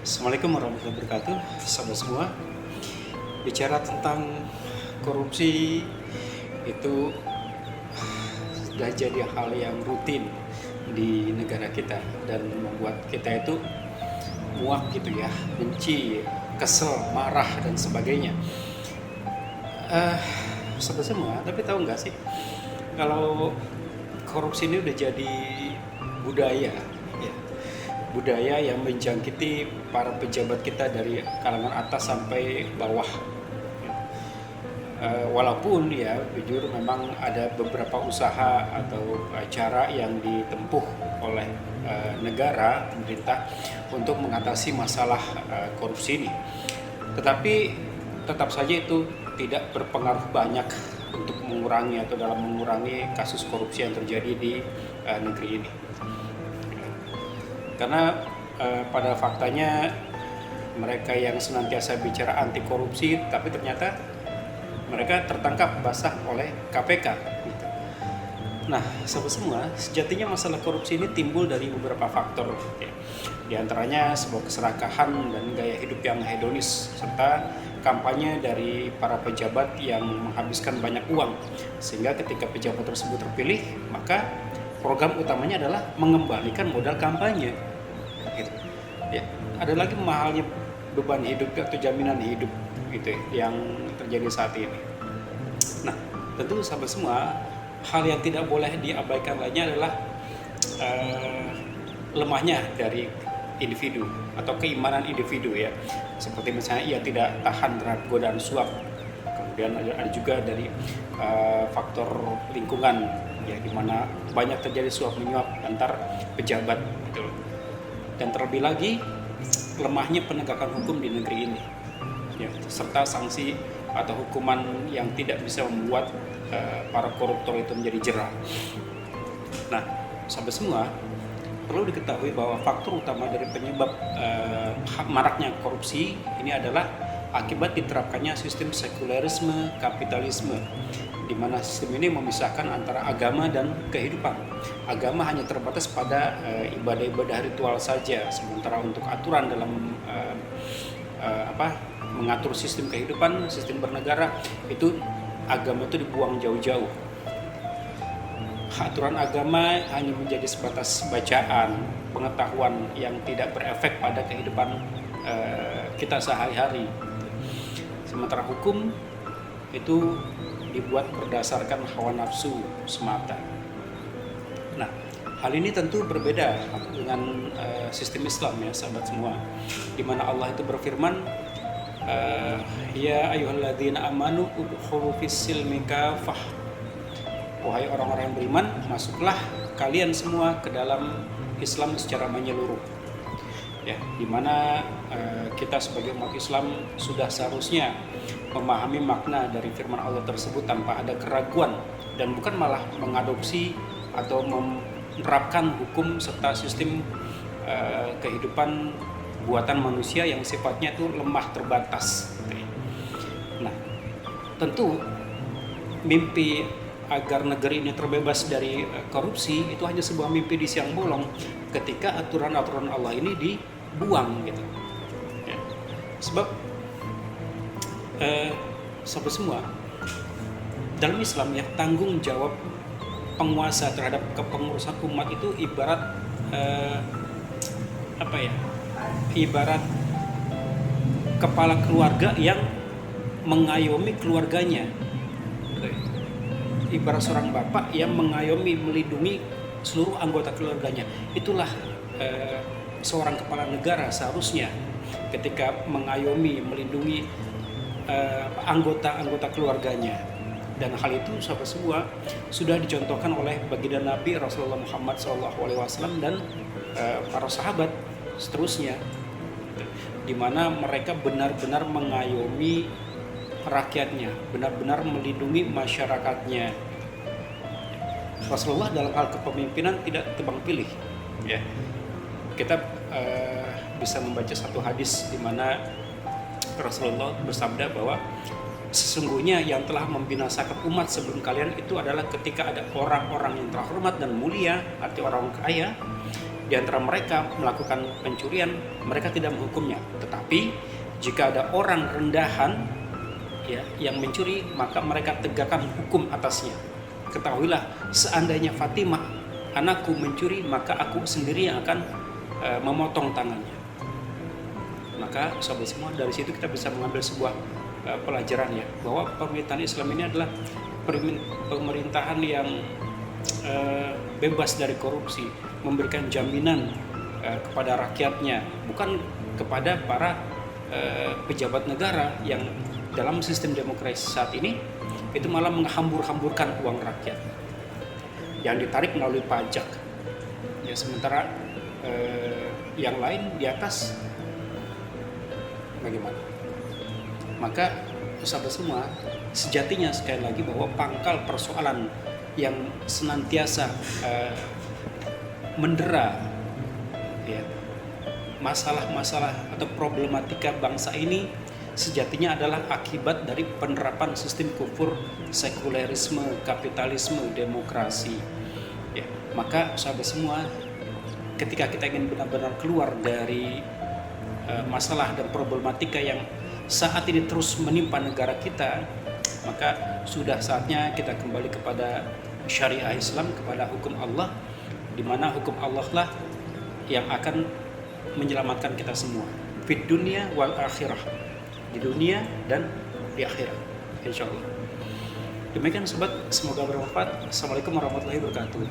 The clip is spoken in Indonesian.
Assalamualaikum warahmatullahi wabarakatuh, sahabat semua. Bicara tentang korupsi itu sudah jadi hal yang rutin di negara kita dan membuat kita itu muak gitu ya, benci, kesel, marah dan sebagainya. Sahabat semua, tapi tahu nggak sih kalau korupsi ini udah jadi budaya, ya, budaya yang menjangkiti para pejabat kita dari kalangan atas sampai bawah. Walaupun ya jujur memang ada beberapa usaha atau cara yang ditempuh oleh negara, pemerintah untuk mengatasi masalah korupsi ini. Tetapi tetap saja itu tidak berpengaruh banyak untuk mengurangi atau dalam mengurangi kasus korupsi yang terjadi di negeri ini. Karena pada faktanya mereka yang senantiasa bicara anti korupsi, tapi ternyata mereka tertangkap basah oleh KPK. Nah, sahabat semua, sejatinya masalah korupsi ini timbul dari beberapa faktor. Ya. Di antaranya sebuah keserakahan dan gaya hidup yang hedonis, serta kampanye dari para pejabat yang menghabiskan banyak uang. Sehingga ketika pejabat tersebut terpilih, maka program utamanya adalah mengembalikan modal kampanye. Gitu. Ya, ada lagi mahalnya beban hidup atau jaminan hidup gitu yang terjadi saat ini. Nah, tentu sahabat semua, hal yang tidak boleh diabaikan lainnya adalah lemahnya dari individu atau keimanan individu ya. Seperti misalnya ia tidak tahan terhadap godaan suap. Kemudian ada juga dari faktor lingkungan ya, di mana banyak terjadi suap menyuap antar pejabat gitu. Dan terlebih lagi lemahnya penegakan hukum di negeri ini ya, serta sanksi atau hukuman yang tidak bisa membuat para koruptor itu menjadi jera. Nah, sahabat semua, perlu diketahui bahwa faktor utama dari penyebab maraknya korupsi ini adalah akibat diterapkannya sistem sekulerisme kapitalisme, di mana sistem ini memisahkan antara agama dan kehidupan. Agama hanya terbatas pada ibadah-ibadah ritual saja, sementara untuk aturan dalam mengatur sistem kehidupan, sistem bernegara, itu agama itu dibuang jauh-jauh. Aturan agama hanya menjadi sebatas bacaan, pengetahuan yang tidak berefek pada kehidupan kita sehari-hari. Sementara hukum itu dibuat berdasarkan hawa nafsu semata. Nah, hal ini tentu berbeda dengan sistem Islam ya, sahabat semua, di mana Allah itu berfirman, ya ayyuhalladzina amanu udkhulu fis-silmi kafah. Wahai orang-orang yang beriman, masuklah kalian semua ke dalam Islam secara menyeluruh. Ya, di mana kita sebagai umat Islam sudah seharusnya memahami makna dari firman Allah tersebut tanpa ada keraguan, dan bukan malah mengadopsi atau menerapkan hukum serta sistem kehidupan buatan manusia yang sifatnya itu lemah terbatas. Nah, tentu mimpi agar negeri ini terbebas dari korupsi itu hanya sebuah mimpi di siang bolong ketika aturan-aturan Allah ini dibuang gitu. Ya. Sebab sahabat semua, dalam Islam ya, tanggung jawab penguasa terhadap kepengurusan umat itu ibarat ibarat kepala keluarga yang mengayomi keluarganya. Ibarat seorang bapak yang mengayomi, melindungi seluruh anggota keluarganya. Itulah seorang kepala negara seharusnya ketika mengayomi, melindungi anggota-anggota keluarganya. Dan hal itu sahabat semua sudah dicontohkan oleh baginda Nabi Rasulullah Muhammad SAW dan para sahabat seterusnya, di mana mereka benar-benar mengayomi rakyatnya, benar-benar melindungi masyarakatnya. Rasulullah dalam hal kepemimpinan tidak tebang pilih ya. Kita bisa membaca satu hadis di mana Rasulullah bersabda bahwa sesungguhnya yang telah membinasakan umat sebelum kalian itu adalah ketika ada orang-orang yang terhormat dan mulia, arti orang kaya, di antara mereka melakukan pencurian, mereka tidak menghukumnya. Tetapi jika ada orang rendahan ya yang mencuri, maka mereka tegakkan hukum atasnya. Ketahuilah, seandainya Fatimah anakku mencuri, maka aku sendiri yang akan memotong tangannya. Maka sahabat semua, dari situ kita bisa mengambil sebuah pelajaran ya, bahwa pemerintahan Islam ini adalah pemerintahan yang bebas dari korupsi, memberikan jaminan kepada rakyatnya, bukan kepada para pejabat negara yang dalam sistem demokrasi saat ini itu malah menghambur-hamburkan uang rakyat yang ditarik melalui pajak ya, sementara yang lain di atas bagaimana. Maka sahabat semua, sejatinya sekali lagi bahwa pangkal persoalan yang senantiasa mendera ya, masalah-masalah atau problematika bangsa ini sejatinya adalah akibat dari penerapan sistem kufur, sekulerisme, kapitalisme, demokrasi ya. Maka sahabat semua, ketika kita ingin benar-benar keluar dari masalah dan problematika yang saat ini terus menimpa negara kita, maka sudah saatnya kita kembali kepada syariah Islam, kepada hukum Allah, di mana hukum Allah lah yang akan menyelamatkan kita semua fid dunia wal akhirah, di dunia dan di akhirat, insya Allah. Demikian sobat, semoga bermanfaat. Assalamualaikum warahmatullahi wabarakatuh.